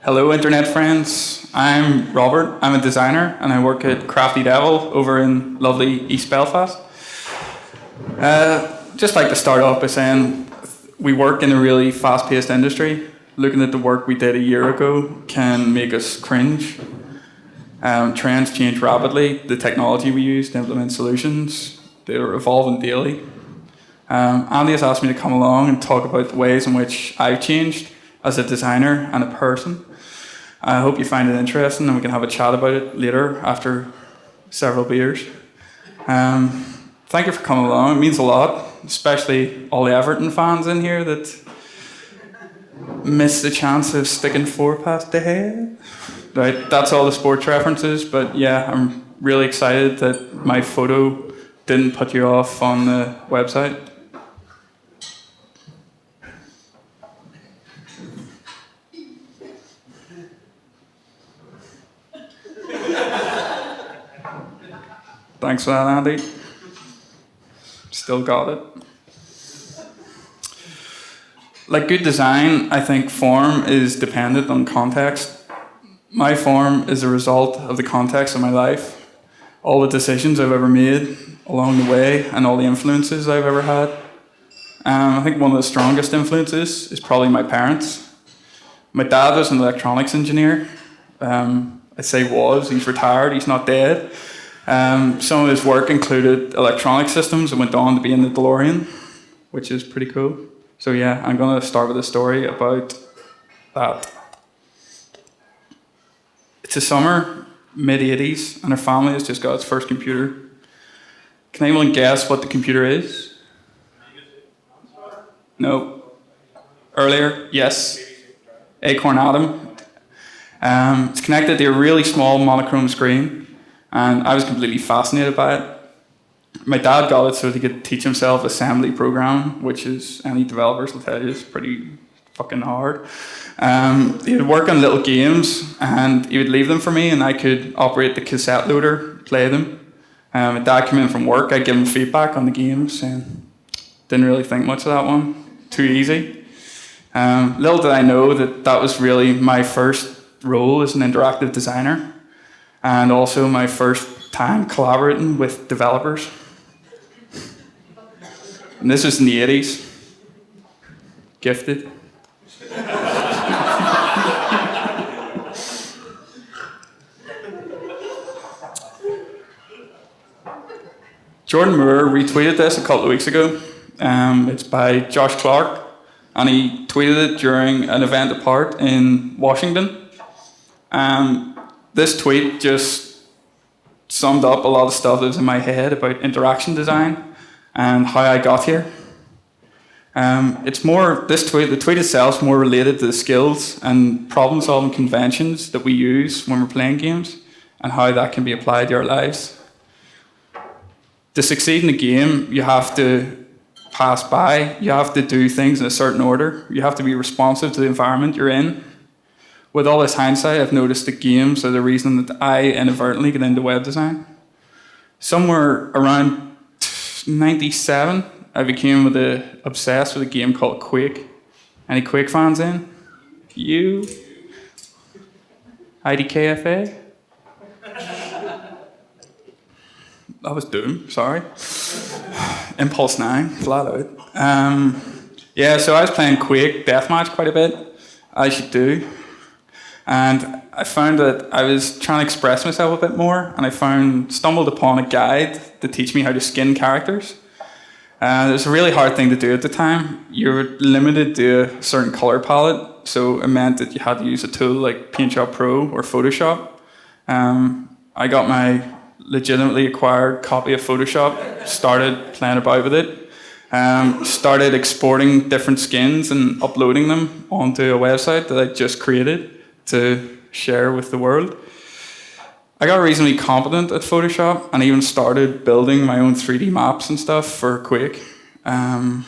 Hello, internet friends. I'm Robert. I'm a designer and I work at Crafty Devil over in lovely East Belfast. Just like to start off by saying we work in a really fast paced industry. Looking at the work we did a year ago can make us cringe. Trends change rapidly. The technology we use to implement solutions, they're evolving daily. Andy has asked me to come along and talk about the ways in which I've changed as a designer and a person. I hope you find it interesting and we can have a chat about it later after several beers. Thank you for coming along. It means a lot, especially all the Everton fans in here that missed the chance of sticking four past the head. Right, that's all the sports references, but yeah, I'm really excited that my photo didn't put you off on the website. Thanks for that, Andy. Still got it. Like good design, I think form is dependent on context. My form is a result of the context of my life, all the decisions I've ever made along the way, and all the influences I've ever had. I think one of the strongest influences is probably my parents. My dad was an electronics engineer. I say was, he's retired, he's not dead. Some of his work included electronic systems and went on to be in the DeLorean, which is pretty cool. So yeah, I'm going to start with a story about that. It's a summer, mid-80s, and our family has just got its first computer. Can anyone guess what the computer is? No. Earlier? Yes. Acorn Atom. It's connected to a really small monochrome screen, and I was completely fascinated by it. My dad got it so he could teach himself assembly programming, which is, any developers will tell you, is pretty fucking hard. He would work on little games, and he would leave them for me, and I could operate the cassette loader, play them. My dad came in from work, I'd give him feedback on the games, and didn't really think much of that one. Too easy. Little did I know that that was really my first role as an interactive designer, and also my first time collaborating with developers. And this was in the 80s. Gifted. Jordan Moore retweeted this a couple of weeks ago. It's by Josh Clark, and he tweeted it during an event apart in Washington. This tweet just summed up a lot of stuff that was in my head about interaction design and how I got here. The tweet itself is more related to the skills and problem-solving conventions that we use when we're playing games and how that can be applied to our lives. To succeed in a game, you have to pass by, you have to do things in a certain order, you have to be responsive to the environment you're in. With all this hindsight, I've noticed that games are the reason that I inadvertently get into web design. Somewhere around 97, I became obsessed with a game called Quake. Any Quake fans in? You? IDKFA? That was Doom, sorry. Impulse 9, flat out. So I was playing Quake Deathmatch quite a bit, as you do. And I found that I was trying to express myself a bit more, and stumbled upon a guide to teach me how to skin characters. It was a really hard thing to do at the time. You were limited to a certain color palette, so it meant that you had to use a tool like PaintShop Pro or Photoshop. I got my legitimately acquired copy of Photoshop, started playing about with it, started exporting different skins and uploading them onto a website that I just created to share with the world. I got reasonably competent at Photoshop and even started building my own 3D maps and stuff for Quake. I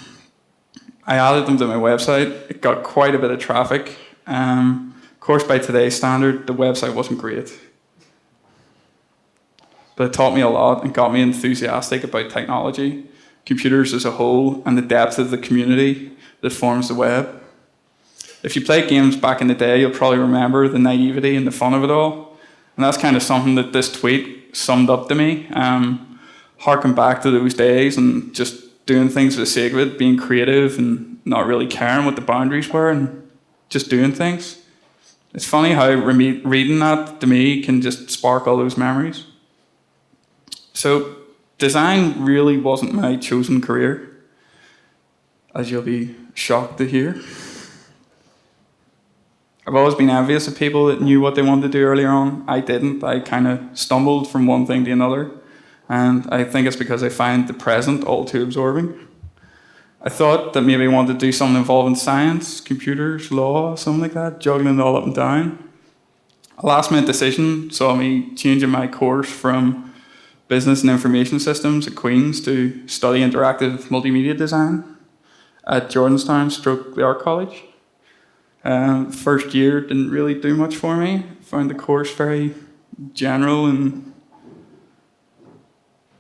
added them to my website. It got quite a bit of traffic. Of course, by today's standard, the website wasn't great. But it taught me a lot and got me enthusiastic about technology, computers as a whole, and the depth of the community that forms the web. If you played games back in the day, you'll probably remember the naivety and the fun of it all. And that's kind of something that this tweet summed up to me. Harking back to those days and just doing things for the sake of it, being creative and not really caring what the boundaries were and just doing things. It's funny how reading that to me can just spark all those memories. So design really wasn't my chosen career, as you'll be shocked to hear. I've always been envious of people that knew what they wanted to do earlier on. I didn't. I kind of stumbled from one thing to another. And I think it's because I find the present all too absorbing. I thought that maybe I wanted to do something involving science, computers, law, something like that, juggling it all up and down. A last-minute decision saw me changing my course from business and information systems at Queen's to study interactive multimedia design at Jordanstown / the Art College. First year didn't really do much for me. Found the course very general and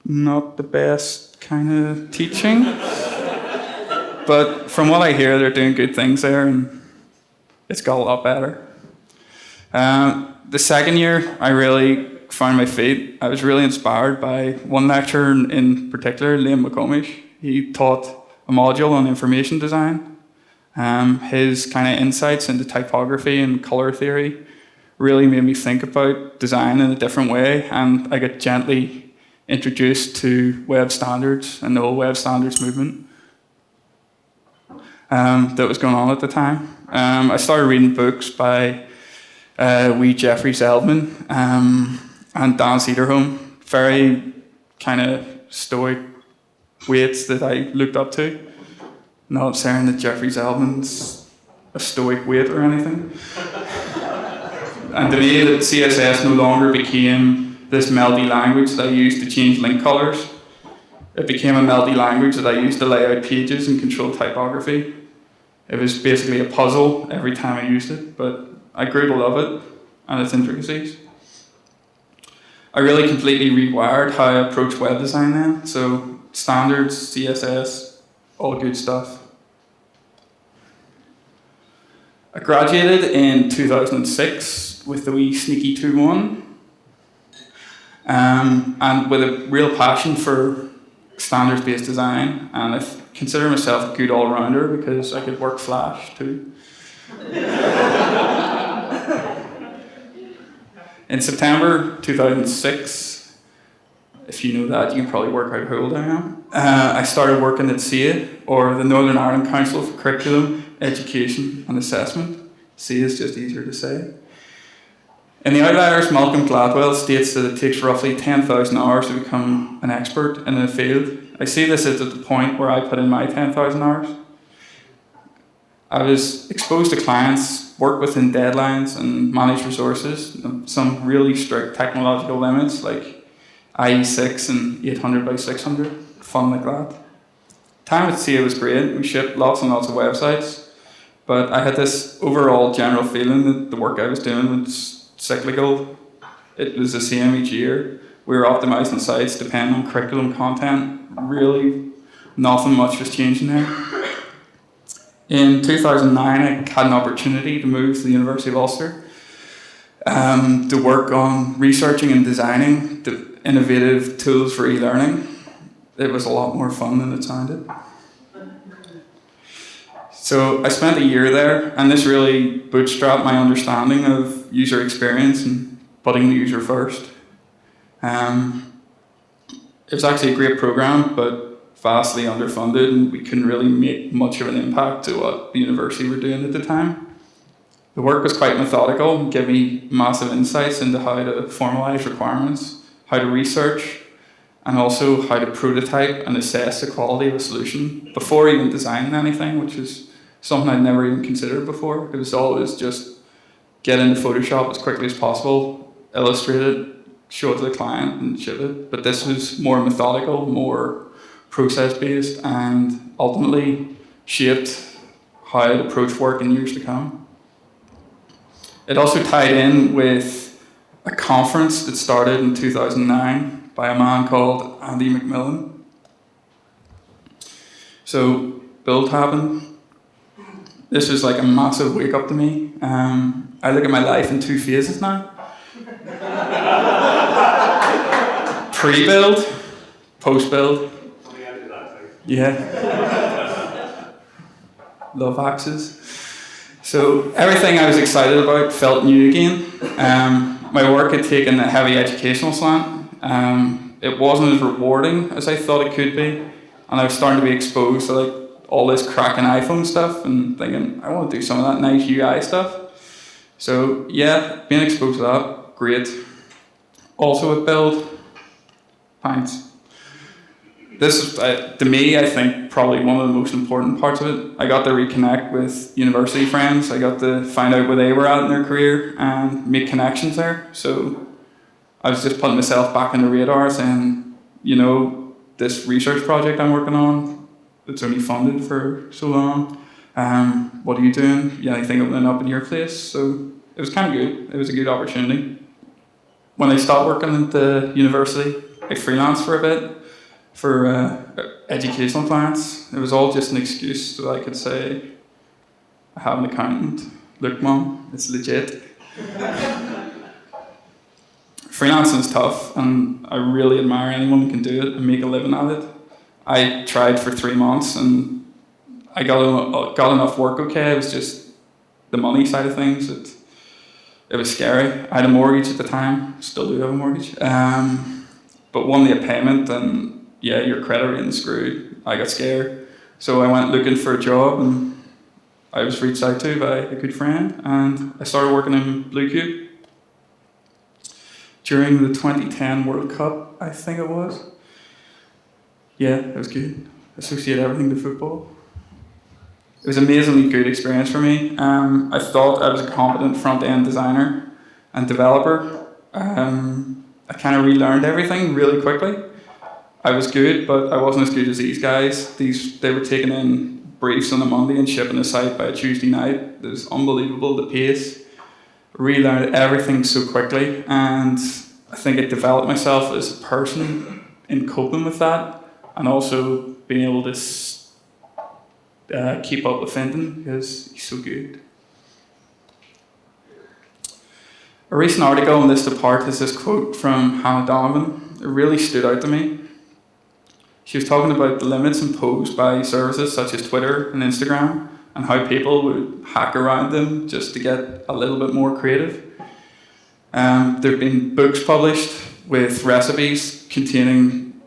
not the best kind of teaching. But from what I hear, they're doing good things there and it's got a lot better. The second year, I really found my feet. I was really inspired by one lecturer in particular, Liam McComish. He taught a module on information design. His kind of insights into typography and color theory really made me think about design in a different way, and I got gently introduced to web standards and the whole web standards movement that was going on at the time. I started reading books by wee Jeffrey Zeldman and Dan Cederholm, very kind of stoic weights that I looked up to. Not saying that Jeffrey Zeldman's a stoic weight or anything. And to me, that CSS no longer became this melody language that I used to change link colors. It became a melody language that I used to lay out pages and control typography. It was basically a puzzle every time I used it, but I grew to love it and its intricacies. I really completely rewired how I approach web design then. So standards, CSS, all good stuff. I graduated in 2006 with the wee sneaky 2-1, and with a real passion for standards-based design, and I consider myself a good all-rounder because I could work Flash too. In September 2006, if you know that, you can probably work out how old I am. I started working at SEA, or the Northern Ireland Council for Curriculum, Education and Assessment. SEA is just easier to say. In the Outliers, Malcolm Gladwell states that it takes roughly 10,000 hours to become an expert in a field. I see this as at the point where I put in my 10,000 hours. I was exposed to clients, work within deadlines and manage resources, some really strict technological limits like IE6 and 800 by 600, fun like that. Time at SEA was great. We shipped lots and lots of websites, but I had this overall general feeling that the work I was doing was cyclical. It was the same each year. We were optimizing sites depending on curriculum content. Really, nothing much was changing there. In 2009, I had an opportunity to move to the University of Ulster to work on researching and designing the innovative tools for e-learning. It was a lot more fun than it sounded. So I spent a year there, and this really bootstrapped my understanding of user experience and putting the user first. It was actually a great program, but vastly underfunded, and we couldn't really make much of an impact to what the university were doing at the time. The work was quite methodical and gave me massive insights into how to formalize requirements, how to research, and also how to prototype and assess the quality of a solution before even designing anything, which is something I'd never even considered before. It was always just get into Photoshop as quickly as possible, illustrate it, show it to the client and ship it. But this was more methodical, more process-based, and ultimately shaped how I'd approach work in years to come. It also tied in with a conference that started in 2009 by a man called Andy McMillan. So Build happened. this was like a massive wake up to me. I look at my life in two phases now. Pre-build, post-build. Yeah. Love axes. So everything I was excited about felt new again. My work had taken a heavy educational slant. It wasn't as rewarding as I thought it could be, and I was starting to be exposed to like all this cracking iPhone stuff and thinking, I want to do some of that nice UI stuff. So yeah, being exposed to that, great. Also with build, thanks. This is, to me, I think, probably one of the most important parts of it. I got to reconnect with university friends. I got to find out where they were at in their career and make connections there. So I was just putting myself back in the radar saying, you know, this research project I'm working on, it's only funded for so long. What are you doing? Yeah, anything opening up in your place? So it was kind of good. It was a good opportunity. When I stopped working at the university, I freelanced for a bit for educational clients. It was all just an excuse so I could say, I have an accountant. Look, Mum, it's legit. Freelancing is tough, and I really admire anyone who can do it and make a living at it. I tried for 3 months, and I got enough work okay. It was just the money side of things. It was scary. I had a mortgage at the time, still do have a mortgage. But won the payment, and yeah, your credit rating screwed. I got scared. So I went looking for a job, and I was reached out to by a good friend, and I started working in Blue Cube during the 2010 World Cup, I think it was. Yeah, it was good. Associate everything to football. It was an amazingly good experience for me. I thought I was a competent front-end designer and developer. I kind of relearned everything really quickly. I was good, but I wasn't as good as these guys. They were taking in briefs on a Monday and shipping the site by a Tuesday night. It was unbelievable, the pace. Relearned everything so quickly, and I think it developed myself as a person in coping with that, and also being able to keep up with Fenton because he's so good. A recent article on List Apart has this quote from Hannah Donovan. It really stood out to me. She was talking about the limits imposed by services such as Twitter and Instagram and how people would hack around them just to get a little bit more creative. There have been books published with recipes containing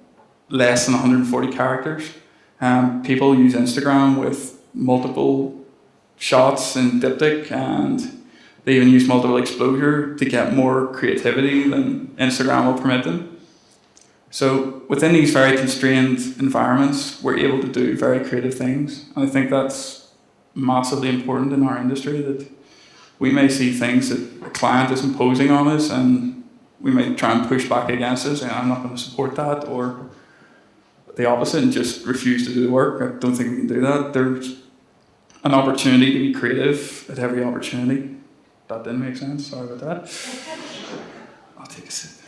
less than 140 characters. People use Instagram with multiple shots in diptych, and they even use multiple exposure to get more creativity than Instagram will permit them. So within these very constrained environments, we're able to do very creative things. And I think that's massively important in our industry, that we may see things that a client is imposing on us, and we may try and push back against it, and I'm not going to support that, or the opposite, and just refuse to do the work. I don't think we can do that. There's an opportunity to be creative at every opportunity. That didn't make sense, sorry about that. I'll take a sip.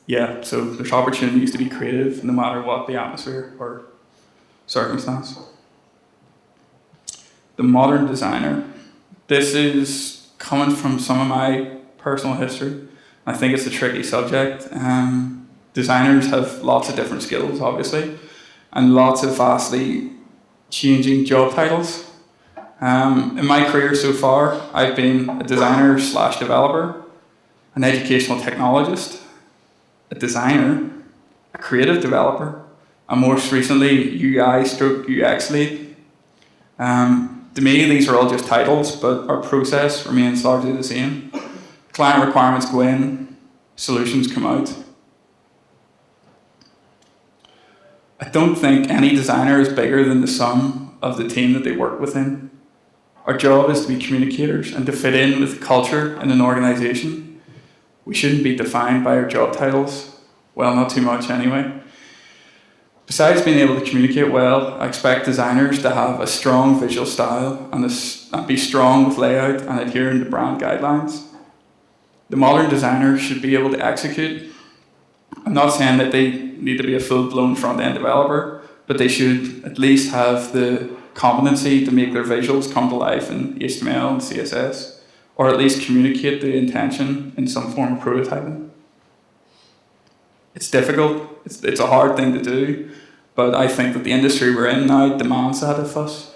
Yeah, so there's opportunities to be creative no matter what the atmosphere or circumstance. The modern designer. This is coming from some of my personal history. I think it's a tricky subject. Designers have lots of different skills, obviously, and lots of vastly changing job titles. In my career so far, I've been a designer / developer, an educational technologist, a designer, a creative developer, and most recently UI/UX lead. To me, these are all just titles, but our process remains largely the same. Client requirements go in, solutions come out. I don't think any designer is bigger than the sum of the team that they work within. Our job is to be communicators and to fit in with the culture in an organization. We shouldn't be defined by our job titles. Well, not too much anyway. Besides being able to communicate well, I expect designers to have a strong visual style and be strong with layout and adhering to brand guidelines. The modern designer should be able to execute. I'm not saying that they need to be a full-blown front-end developer, but they should at least have the competency to make their visuals come to life in HTML and CSS, or at least communicate the intention in some form of prototyping. It's difficult, it's a hard thing to do, but I think that the industry we're in now demands that of us.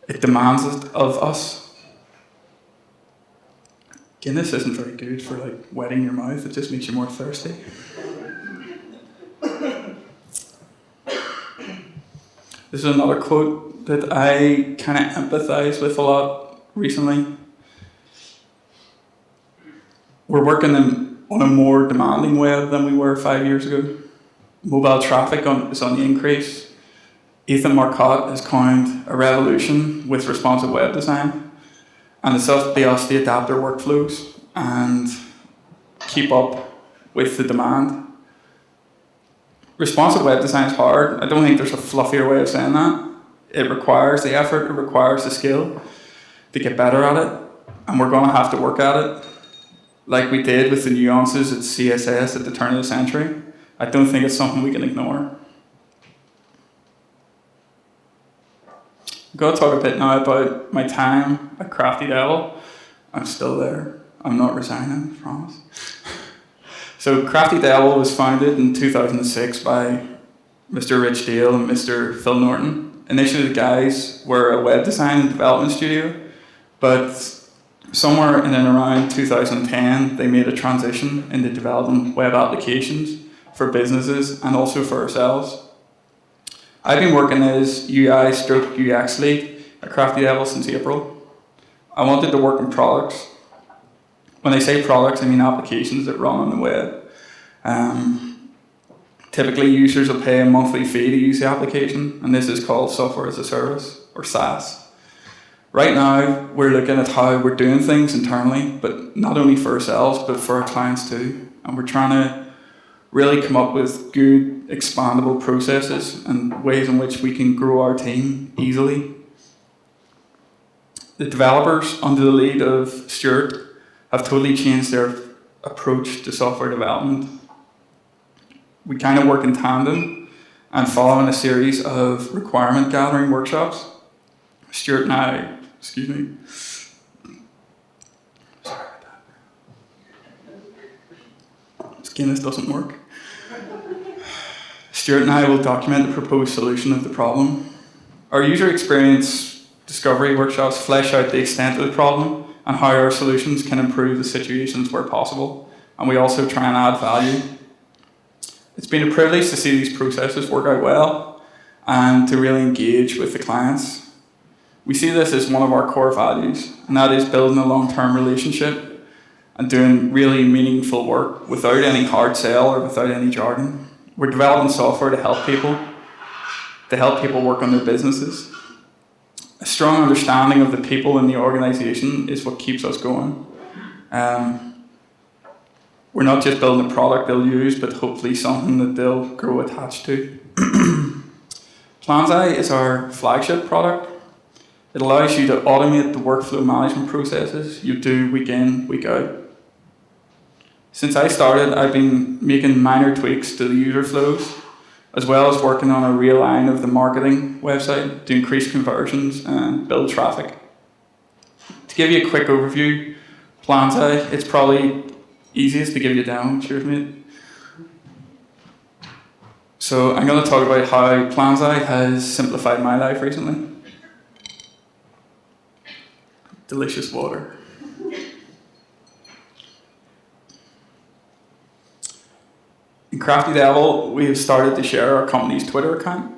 It demands it of us. Guinness isn't very good for like wetting your mouth, it just makes you more thirsty. This is another quote that I kind of empathize with a lot recently. We're working on a more demanding web than we were 5 years ago. Mobile traffic is on the increase. Ethan Marcotte has coined a revolution with responsive web design, and it's up to us to adapt our workflows and keep up with the demand. Responsive web design is hard. I don't think there's a fluffier way of saying that. It requires the effort, it requires the skill to get better at it, and we're going to have to work at it like we did with the nuances of CSS at the turn of the century. I don't think it's something we can ignore. I'm going to talk a bit now about my time at Crafty Devil. I'm still there. I'm not resigning, I promise. So Crafty Devil was founded in 2006 by Mr. Rich Dale and Mr. Phil Norton. Initially the guys were a web design and development studio, but somewhere in and around 2010 they made a transition into developing web applications for businesses and also for ourselves. I've been working as UI/UX lead at Crafty Devil since April. I wanted to work on products. When I say products, I mean applications that run on the web. Typically, users will pay a monthly fee to use the application, and this is called software as a service, or SaaS. Right now, we're looking at how we're doing things internally, but not only for ourselves, but for our clients too. And we're trying to really come up with good, expandable processes and ways in which we can grow our team easily. The developers, under the lead of Stuart, have totally changed their approach to software development. We kind of work in tandem and following a series of requirement gathering workshops. Stuart and I, excuse me. Sorry about that. This Guinness doesn't work. Stuart and I will document the proposed solution of the problem. Our user experience discovery workshops flesh out the extent of the problem and how our solutions can improve the situations where possible. And we also try and add value. It's been a privilege to see these processes work out well and to really engage with the clients. We see this as one of our core values, and that is building a long-term relationship and doing really meaningful work without any hard sell or without any jargon. We're developing software to help people work on their businesses. A strong understanding of the people in the organization is what keeps us going. We're not just building a product they'll use, but hopefully something that they'll grow attached to. Planzai is our flagship product. It allows you to automate the workflow management processes you do week in, week out. Since I started, I've been making minor tweaks to the user flows, as well as working on a reline of the marketing website to increase conversions and build traffic. To give you a quick overview, Planzai, it's probably easiest to give you a demo. Cheers, mate. So I'm going to talk about how Planzai has simplified my life recently. Delicious water. In Crafty Devil, we have started to share our company's Twitter account.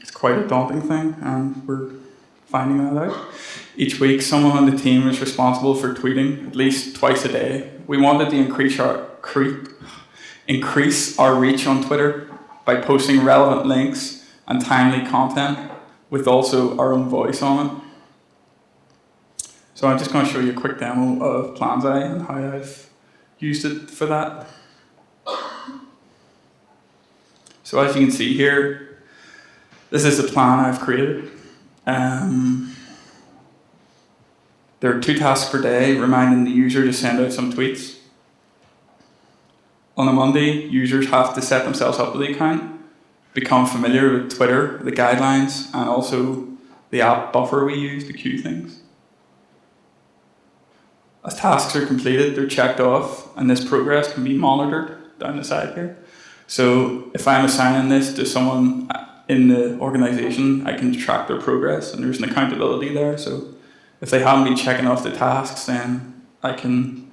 It's quite a daunting thing, and we're finding that out. Each week, someone on the team is responsible for tweeting at least twice a day. We wanted to increase our reach on Twitter by posting relevant links and timely content with also our own voice on it. So I'm just going to show you a quick demo of Planzai and how I've used it for that. So as you can see here, this is the plan I've created. There are 2 tasks per day reminding the user to send out some tweets. On a Monday, users have to set themselves up with the account, become familiar with Twitter, the guidelines, and also the app buffer we use to queue things. As tasks are completed, they're checked off, and this progress can be monitored down the side here. So if I'm assigning this to someone in the organization, I can track their progress, and there's an accountability there. So if they haven't been checking off the tasks, then I can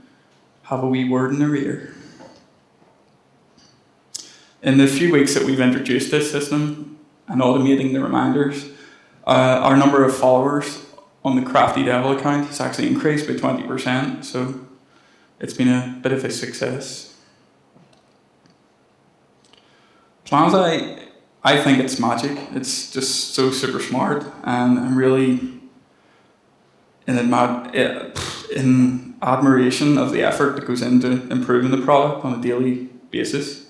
have a wee word in their ear. In the few weeks that we've introduced this system and automating the reminders, our number of followers on the Crafty Devil account has actually increased by 20%, so it's been a bit of a success. Planzai, I think it's magic. It's just so super smart, and I'm really in admiration of the effort that goes into improving the product on a daily basis.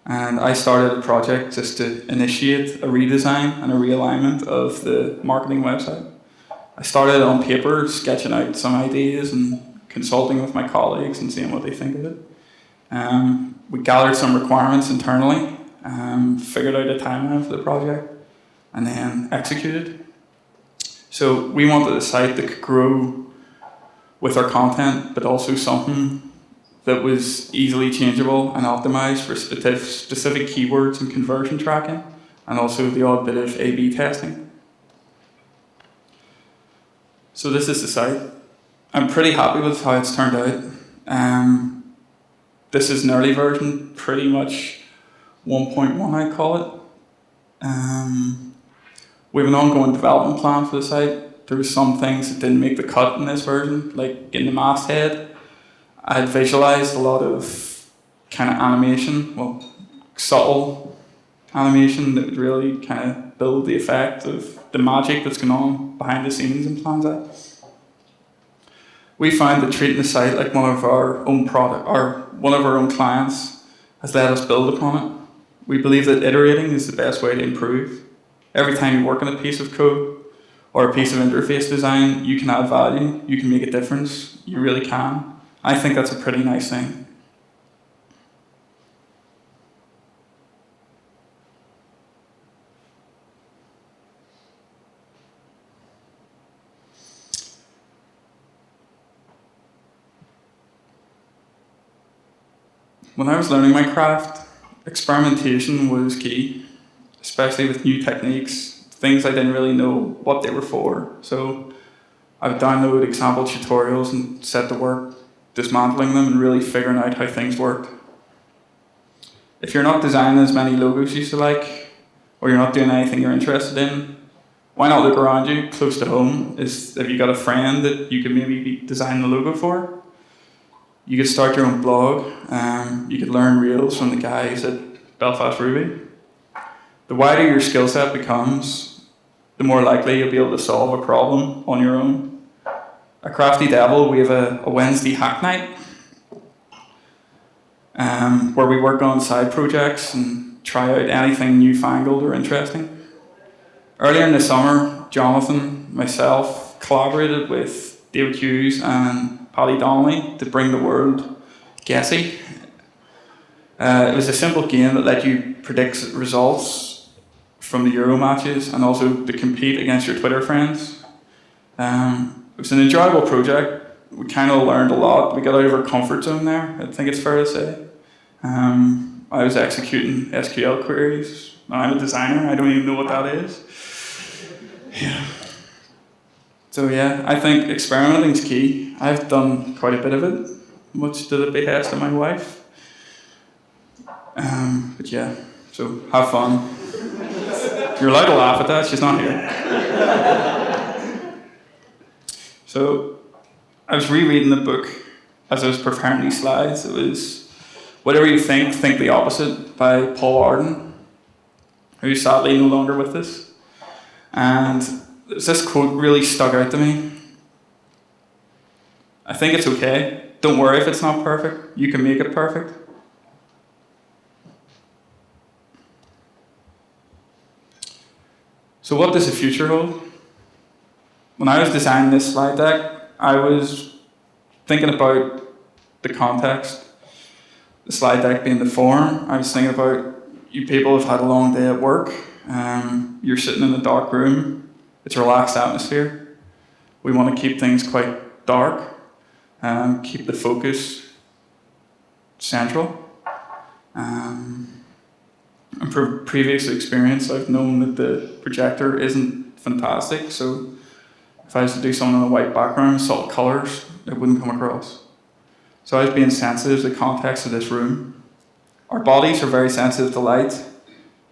And I started a project just to initiate a redesign and a realignment of the marketing website. I started on paper, sketching out some ideas and consulting with my colleagues and seeing what they think of it. We gathered some requirements internally, figured out a timeline for the project, and then executed. So we wanted a site that could grow with our content, but also something that was easily changeable and optimized for specific keywords and conversion tracking, and also the odd bit of A/B testing. So this is the site. I'm pretty happy with how it's turned out. This is an early version, pretty much 1.1 I call it. We have an ongoing development plan for the site. There were some things that didn't make the cut in this version, like getting the masthead. I had visualized a lot of kind of animation, well, subtle animation that would really kind of build the effect of the magic that's going on behind the scenes in Planzai. We found that treating the site like one of our own clients has let us build upon it. We believe that iterating is the best way to improve. Every time you work on a piece of code or a piece of interface design, you can add value, you can make a difference, you really can. I think that's a pretty nice thing. When I was learning my craft, experimentation was key, especially with new techniques, things I didn't really know what they were for. So I would download example tutorials and set to work dismantling them and really figuring out how things worked. If you're not designing as many logos as you like, or you're not doing anything you're interested in, why not look around you, close to home? Have you got a friend that you could maybe be designing a logo for? You could start your own blog. You could learn Rails from the guys at Belfast Ruby. The wider your skill set becomes, the more likely you'll be able to solve a problem on your own. At Crafty Devil, we have a Wednesday hack night where we work on side projects and try out anything newfangled or interesting. Earlier in the summer, Jonathan, myself, collaborated with David Hughes and Paddy Donnelly to bring the world Guessy. It was a simple game that let you predict results from the Euro matches and also to compete against your Twitter friends. It was an enjoyable project. We kind of learned a lot. We got out of our comfort zone there, I think it's fair to say. I was executing SQL queries. I'm a designer, I don't even know what that is. Yeah. So yeah, I think experimenting is key. I've done quite a bit of it, much to the behest of my wife. But yeah, so have fun. You're allowed to laugh at that, she's not here. So I was rereading the book as I was preparing these slides. It was Whatever You Think the Opposite by Paul Arden, who's sadly no longer with us. And this quote really stuck out to me. I think it's okay. Don't worry if it's not perfect. You can make it perfect. So what does the future hold? When I was designing this slide deck, I was thinking about the context. The slide deck being the forum. I was thinking about you people have had a long day at work. You're sitting in a dark room. It's a relaxed atmosphere. We want to keep things quite dark. Keep the focus central. And from previous experience, I've known that the projector isn't fantastic, so if I was to do something on a white background, subtle colours, it wouldn't come across. So I was being sensitive to the context of this room. Our bodies are very sensitive to light,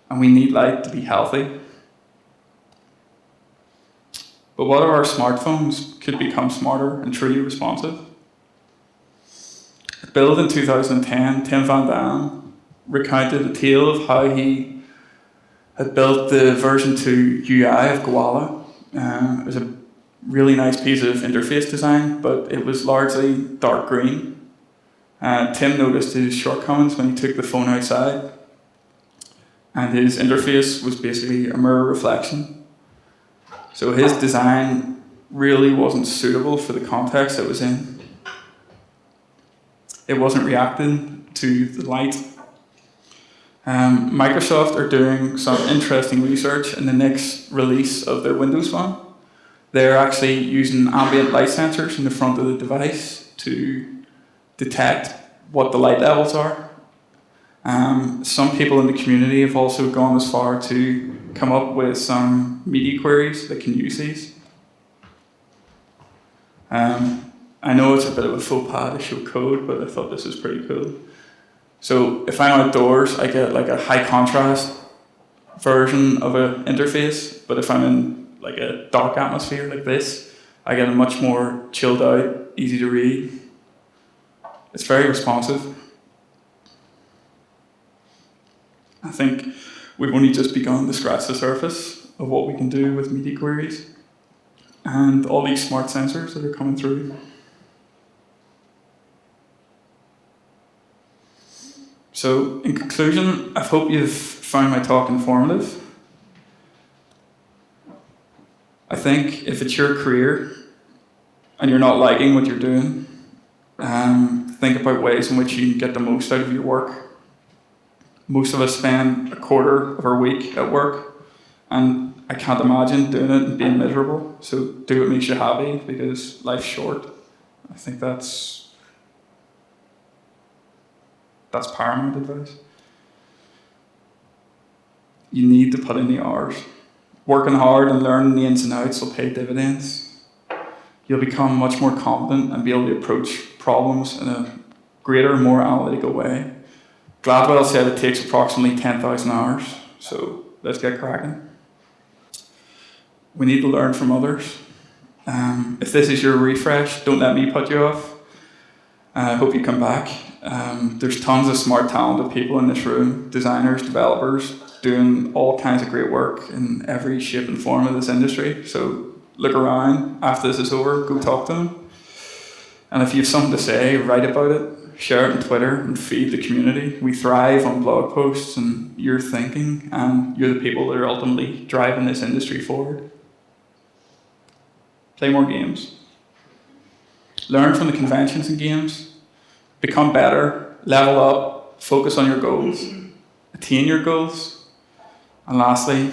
and we need light to be healthy. But what if our smartphones could become smarter and truly responsive? Built in 2010, Tim Van Dam recounted a tale of how he had built the version 2 UI of Koala. It was a really nice piece of interface design, but it was largely dark green. Tim noticed his shortcomings when he took the phone outside, and his interface was basically a mirror reflection. So his design really wasn't suitable for the context it was in. It wasn't reacting to the light. Microsoft are doing some interesting research in the next release of their Windows Phone. They're actually using ambient light sensors in the front of the device to detect what the light levels are. Some people in the community have also gone as far to come up with some media queries that can use these. I know it's a bit of a faux pas to show code, but I thought this was pretty cool. So if I'm outdoors, I get like a high contrast version of an interface, but if I'm in like a dark atmosphere like this, I get a much more chilled out, easy to read. It's very responsive. I think we've only just begun to scratch the surface of what we can do with media queries and all these smart sensors that are coming through. So, in conclusion, I hope you've found my talk informative. I think if it's your career and you're not liking what you're doing, think about ways in which you can get the most out of your work. Most of us spend a quarter of our week at work, and I can't imagine doing it and being miserable. So do what makes you happy, because life's short. I think that's paramount advice. You need to put in the hours. Working hard and learning the ins and outs will pay dividends. You'll become much more competent and be able to approach problems in a greater, more analytical way. Gladwell said it takes approximately 10,000 hours, so let's get cracking. We need to learn from others. If this is your refresh, don't let me put you off. I hope you come back. There's tons of smart, talented people in this room, designers, developers, doing all kinds of great work in every shape and form of this industry. So look around after this is over, go talk to them. And if you have something to say, write about it, share it on Twitter, and feed the community. We thrive on blog posts and your thinking, and you're the people that are ultimately driving this industry forward. Play more games. Learn from the conventions and games. Become better, level up, focus on your goals, attain your goals, and lastly,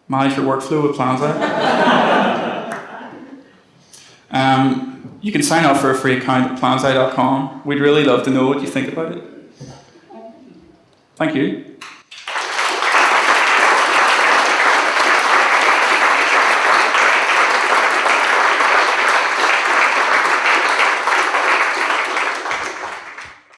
manage your workflow with PlanZi. You can sign up for a free account at planzi.com. We'd really love to know what you think about it. Thank you.